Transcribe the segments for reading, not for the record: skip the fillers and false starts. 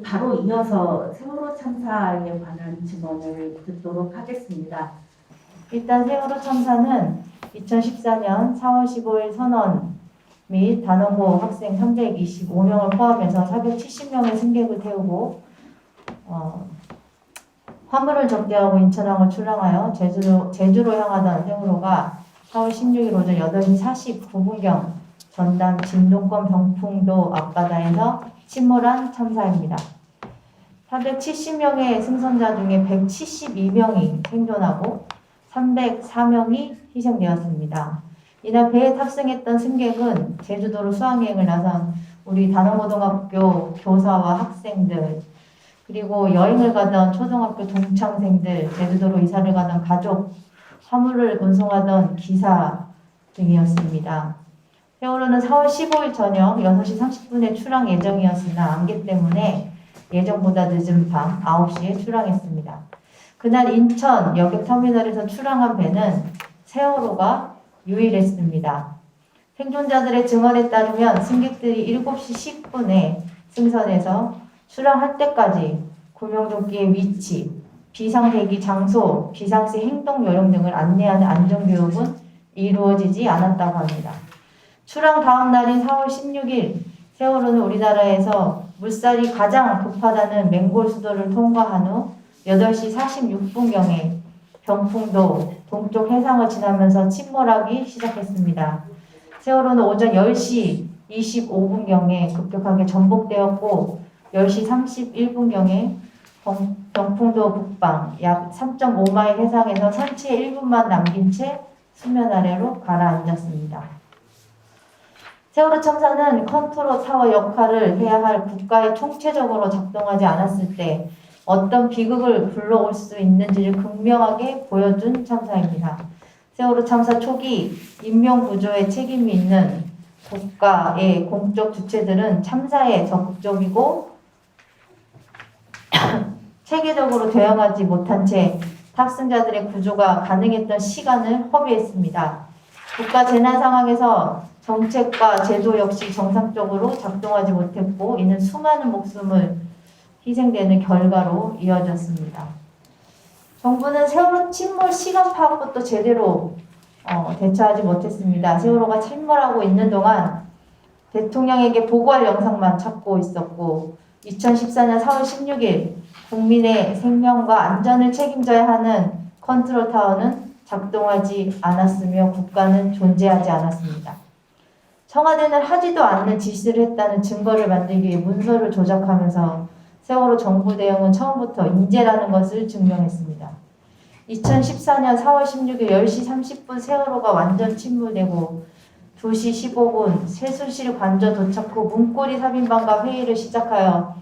바로 이어서 세월호 참사에 관한 증언을 듣도록 하겠습니다. 일단 세월호 참사는 2014년 4월 15일 선원 및 단원고 학생 325명을 포함해서 470명의 승객을 태우고 화물을 접대하고 인천항을 출항하여 제주로 향하던 세월호가 4월 16일 오전 8시 49분경 전남 진동권 병풍도 앞바다에서 침몰한 참사입니다. 470명의 승선자 중에 172명이 생존하고 304명이 희생되었습니다. 이날 배에 탑승했던 승객은 제주도로 수학여행을 나선 우리 단원고등학교 교사와 학생들, 그리고 여행을 가던 초등학교 동창생들, 제주도로 이사를 가던 가족, 화물을 운송하던 기사 등이었습니다. 세월호는 4월 15일 저녁 6시 30분에 출항 예정이었으나 안개 때문에 예정보다 늦은 밤 9시에 출항했습니다. 그날 인천 여객터미널에서 출항한 배는 세월호가 유일했습니다. 생존자들의 증언에 따르면 승객들이 7시 10분에 승선해서 출항할 때까지 구명조끼의 위치, 비상대기 장소, 비상시 행동 요령 등을 안내하는 안전교육은 이루어지지 않았다고 합니다. 출항 다음 날인 4월 16일 세월호는 우리나라에서 물살이 가장 급하다는 맹골 수도를 통과한 후 8시 46분경에 병풍도 동쪽 해상을 지나면서 침몰하기 시작했습니다. 세월호는 오전 10시 25분경에 급격하게 전복되었고 10시 31분경에 병풍도 북방 약 3.5마일 해상에서 선체 1분만 남긴 채 수면 아래로 가라앉았습니다. 세월호 참사는 컨트롤 타워 역할을 해야 할 국가에 총체적으로 작동하지 않았을 때 어떤 비극을 불러올 수 있는지를 극명하게 보여준 참사입니다. 세월호 참사 초기 인명구조에 책임이 있는 국가의 공적 주체들은 참사에 적극적이고 체계적으로 대응하지 못한 채 탑승자들의 구조가 가능했던 시간을 허비했습니다. 국가 재난 상황에서 정책과 제도 역시 정상적으로 작동하지 못했고 이는 수많은 목숨을 희생되는 결과로 이어졌습니다. 정부는 세월호 침몰 시간 파악부터 제대로 대처하지 못했습니다. 세월호가 침몰하고 있는 동안 대통령에게 보고할 영상만 찾고 있었고 2014년 4월 16일 국민의 생명과 안전을 책임져야 하는 컨트롤 타워는 작동하지 않았으며 국가는 존재하지 않았습니다. 청와대는 하지도 않는 지시를 했다는 증거를 만들기 위해 문서를 조작하면서 세월호 정부 대응은 처음부터 인재라는 것을 증명했습니다. 2014년 4월 16일 10시 30분 세월호가 완전 침몰되고 2시 15분 세수실 관저 도착 후 문고리 삽인반과 회의를 시작하여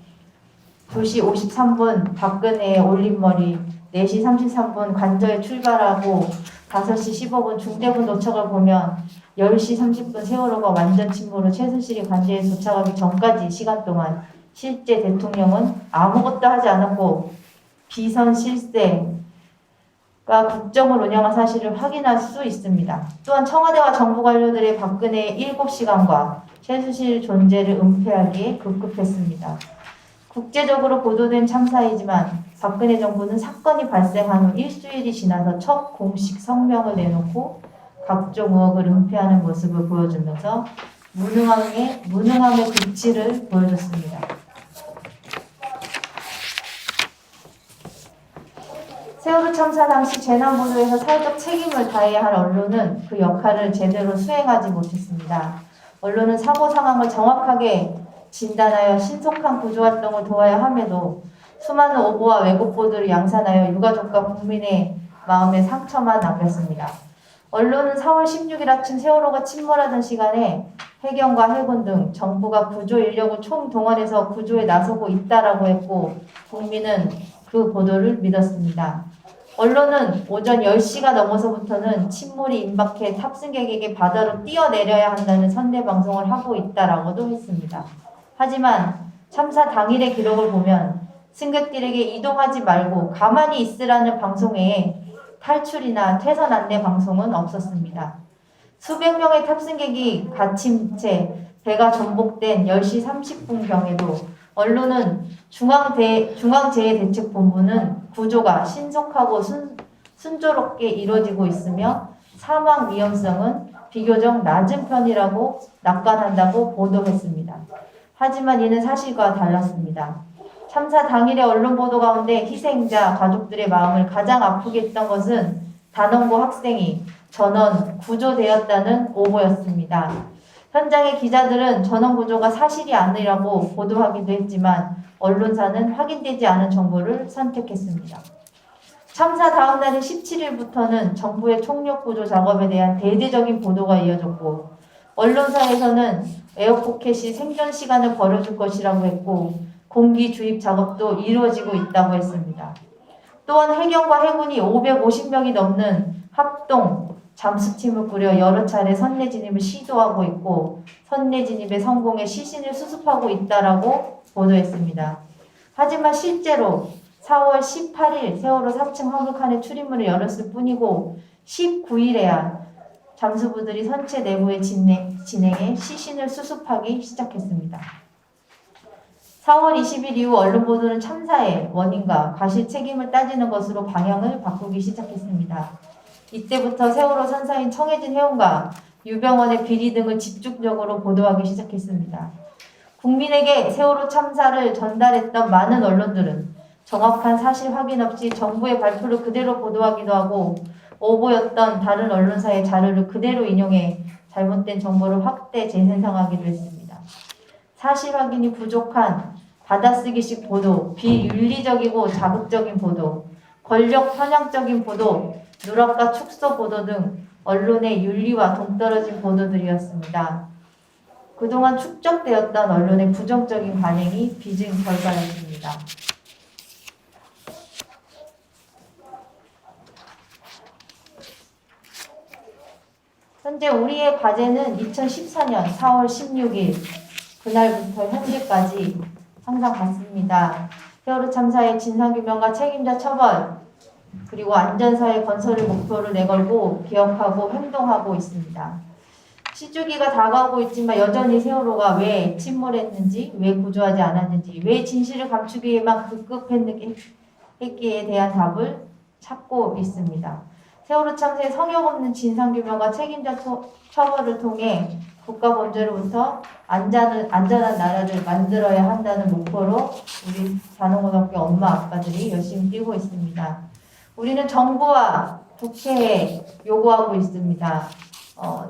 2시 53분 박근혜의 올림머리, 4시 33분 관저에 출발하고 5시 15분 중대본 도착을 보면 10시 30분 세월호가 완전 침몰 후 최순실이 관저에 도착하기 전까지 시간 동안 실제 대통령은 아무것도 하지 않았고 비선 실세가 국정을 운영한 사실을 확인할 수 있습니다. 또한 청와대와 정부 관료들의 박근혜의 7시간과 최순실 존재를 은폐하기에 급급했습니다. 국제적으로 보도된 참사이지만 박근혜 정부는 사건이 발생한 후 일주일이 지나서 첫 공식 성명을 내놓고 각종 의혹을 은폐하는 모습을 보여주면서 무능함의 극치를 보여줬습니다. 세월호 참사 당시 재난보도에서 사회적 책임을 다해야 할 언론은 그 역할을 제대로 수행하지 못했습니다. 언론은 사고 상황을 정확하게 진단하여 신속한 구조활동을 도와야 함에도 수많은 오보와 왜곡 보도를 양산하여 유가족과 국민의 마음에 상처만 남겼습니다. 언론은 4월 16일 아침 세월호가 침몰하던 시간에 해경과 해군 등 정부가 구조 인력을 총동원해서 구조에 나서고 있다라고 했고 국민은 그 보도를 믿었습니다. 언론은 오전 10시가 넘어서부터는 침몰이 임박해 탑승객에게 바다로 뛰어내려야 한다는 선대 방송을 하고 있다라고도 했습니다. 하지만 참사 당일의 기록을 보면 승객들에게 이동하지 말고 가만히 있으라는 방송 외에 탈출이나 퇴선 안내 방송은 없었습니다. 수백 명의 탑승객이 갇힌 채 배가 전복된 10시 30분경에도 언론은 중앙재해대책본부는 구조가 신속하고 순조롭게 이루어지고 있으며 사망 위험성은 비교적 낮은 편이라고 낙관한다고 보도했습니다. 하지만 이는 사실과 달랐습니다. 참사 당일의 언론 보도 가운데 희생자 가족들의 마음을 가장 아프게 했던 것은 단원고 학생이 전원 구조되었다는 오보였습니다. 현장의 기자들은 전원 구조가 사실이 아니라고 보도하기도 했지만 언론사는 확인되지 않은 정보를 선택했습니다. 참사 다음 날인 17일부터는 정부의 총력 구조 작업에 대한 대대적인 보도가 이어졌고 언론사에서는 에어포켓이 생존 시간을 벌어줄 것이라고 했고 공기 주입 작업도 이루어지고 있다고 했습니다. 또한 해경과 해군이 550명이 넘는 합동 잠수팀을 꾸려 여러 차례 선내 진입을 시도하고 있고 선내 진입의 성공에 시신을 수습하고 있다라고 보도했습니다. 하지만 실제로 4월 18일 세월호 4층 화물칸의 출입문을 열었을 뿐이고 19일에야 잠수부들이 선체 내부에 진행해 시신을 수습하기 시작했습니다. 4월 20일 이후 언론 보도는 참사의 원인과 과실 책임을 따지는 것으로 방향을 바꾸기 시작했습니다. 이때부터 세월호 선사인 청해진 회원과 유병원의 비리 등을 집중적으로 보도하기 시작했습니다. 국민에게 세월호 참사를 전달했던 많은 언론들은 정확한 사실 확인 없이 정부의 발표를 그대로 보도하기도 하고 오보였던 다른 언론사의 자료를 그대로 인용해 잘못된 정보를 확대 재생산하기도 했습니다. 사실 확인이 부족한 받아쓰기식 보도, 비윤리적이고 자극적인 보도, 권력 편향적인 보도, 누락과 축소 보도 등 언론의 윤리와 동떨어진 보도들이었습니다. 그동안 축적되었던 언론의 부정적인 반응이 빚은 결과였습니다. 현재 우리의 과제는 2014년 4월 16일 그날부터 현재까지 항상 같습니다. 세월호 참사의 진상규명과 책임자 처벌 그리고 안전사회 건설을 목표로 내걸고 기억하고 행동하고 있습니다. 시주기가 다가오고 있지만 여전히 세월호가 왜 침몰했는지, 왜 구조하지 않았는지, 왜 진실을 감추기에만 급급했기에 대한 답을 찾고 있습니다. 세월호 참사의 성역 없는 진상규명과 책임자 처벌을 통해 국가 범죄로부터 안전한 나라를 만들어야 한다는 목표로 우리 단원고등학교 엄마 아빠들이 열심히 뛰고 있습니다. 우리는 정부와 국회에 요구하고 있습니다.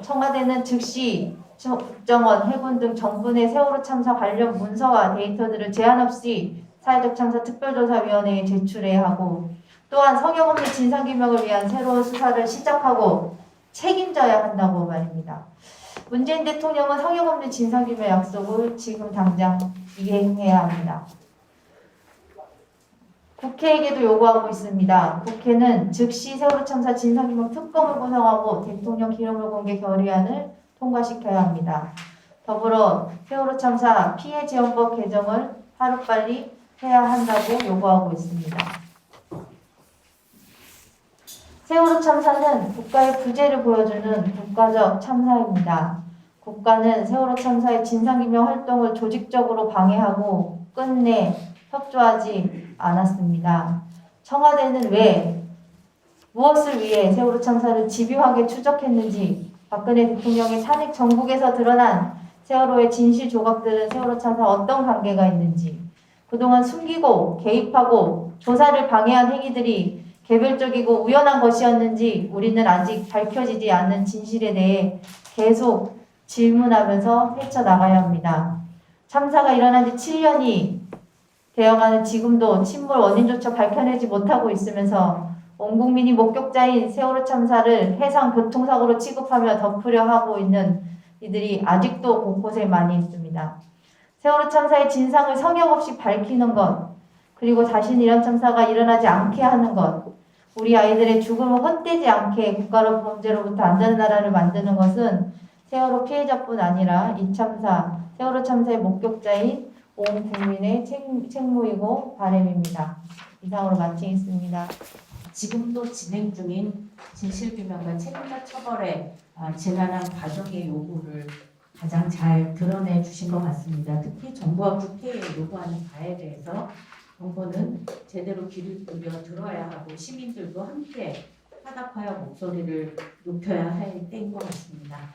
청와대는 즉시 국정원, 해군 등 정부 내 세월호 참사 관련 문서와 데이터들을 제한 없이 사회적 참사 특별조사위원회에 제출해야 하고 또한 성역 없는 진상규명을 위한 새로운 수사를 시작하고 책임져야 한다고 말입니다. 문재인 대통령은 성역 없는 진상규명 약속을 지금 당장 이행해야 합니다. 국회에게도 요구하고 있습니다. 국회는 즉시 세월호 참사 진상규명 특검을 구성하고 대통령 기록물 공개 결의안을 통과시켜야 합니다. 더불어 세월호 참사 피해지원법 개정을 하루빨리 해야 한다고 요구하고 있습니다. 세월호 참사는 국가의 부재를 보여주는 국가적 참사입니다. 국가는 세월호 참사의 진상규명 활동을 조직적으로 방해하고 끝내 협조하지 않았습니다. 청와대는 왜 무엇을 위해 세월호 참사를 집요하게 추적했는지 박근혜 대통령의 탄핵 정국에서 드러난 세월호의 진실 조각들은 세월호 참사와 어떤 관계가 있는지 그동안 숨기고 개입하고 조사를 방해한 행위들이 개별적이고 우연한 것이었는지 우리는 아직 밝혀지지 않는 진실에 대해 계속 질문하면서 헤쳐나가야 합니다. 참사가 일어난 지 7년이 되어가는 지금도 침몰 원인조차 밝혀내지 못하고 있으면서 온 국민이 목격자인 세월호 참사를 해상 교통사고로 취급하며 덮으려 하고 있는 이들이 아직도 곳곳에 많이 있습니다. 세월호 참사의 진상을 성역 없이 밝히는 것, 그리고 다시는 이런 참사가 일어나지 않게 하는 것, 우리 아이들의 죽음을 헛되지 않게 국가로 범죄로부터 안전한 나라를 만드는 것은 세월호 피해자뿐 아니라 이 참사, 세월호 참사의 목격자인 온 국민의 책무이고 바람입니다. 이상으로 마치겠습니다. 지금도 진행 중인 진실규명과 책임자 처벌에 지난한 가족의 요구를 가장 잘 드러내 주신 것 같습니다. 특히 정부와 국회에 요구하는 바에 대해서 정부는 제대로 귀를 기울여 들어야 하고 시민들도 함께 화답하여 목소리를 높여야 할 때인 것 같습니다.